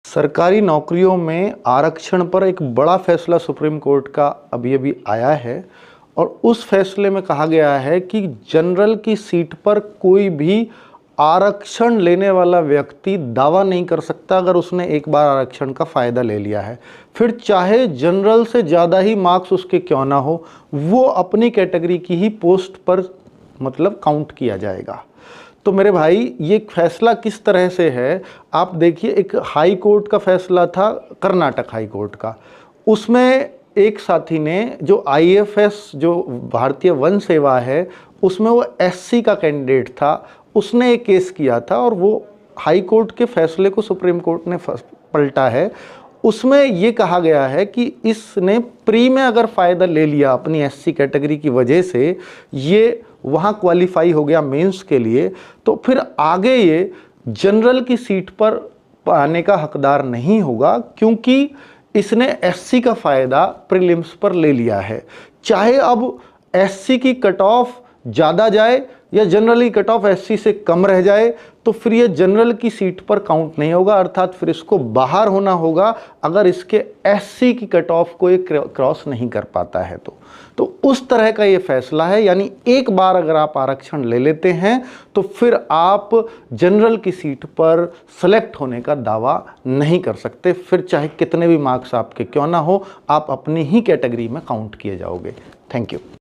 सरकारी नौकरियों में आरक्षण पर एक बड़ा फैसला सुप्रीम कोर्ट का अभी-अभी आया है और उस फैसले में कहा गया है कि जनरल की सीट पर कोई भी आरक्षण लेने वाला व्यक्ति दावा नहीं कर सकता अगर उसने एक बार आरक्षण का फ़ायदा ले लिया है। फिर चाहे जनरल से ज़्यादा ही मार्क्स उसके क्यों ना हो, वो अपनी कैटेगरी की ही पोस्ट पर मतलब काउंट किया जाएगा। तो मेरे भाई ये फैसला किस तरह से है, आप देखिए। एक हाई कोर्ट का फैसला था, कर्नाटक हाई कोर्ट का। उसमें एक साथी ने जो आईएफएस जो भारतीय वन सेवा है उसमें वो एससी का कैंडिडेट था, उसने एक केस किया था और वो हाई कोर्ट के फैसले को सुप्रीम कोर्ट ने पलटा है। उसमें ये कहा गया है कि इसने प्री में अगर फ़ायदा ले लिया अपनी एससी कैटेगरी की वजह से, ये वहाँ क्वालिफाई हो गया मेंस के लिए, तो फिर आगे ये जनरल की सीट पर आने का हकदार नहीं होगा क्योंकि इसने एससी का फ़ायदा प्रीलिम्स पर ले लिया है। चाहे अब एससी की कट ऑफ ज़्यादा जाए या जनरली कट ऑफ एससी से कम रह जाए, तो फिर ये जनरल की सीट पर काउंट नहीं होगा, अर्थात फिर इसको बाहर होना होगा अगर इसके एससी की कट ऑफ को ये क्रॉस नहीं कर पाता है तो उस तरह का ये फैसला है। यानी एक बार अगर आप आरक्षण ले लेते हैं तो फिर आप जनरल की सीट पर सेलेक्ट होने का दावा नहीं कर सकते। फिर चाहे कितने भी मार्क्स आपके क्यों ना हो, आप अपनी ही कैटेगरी में काउंट किए जाओगे। Thank you.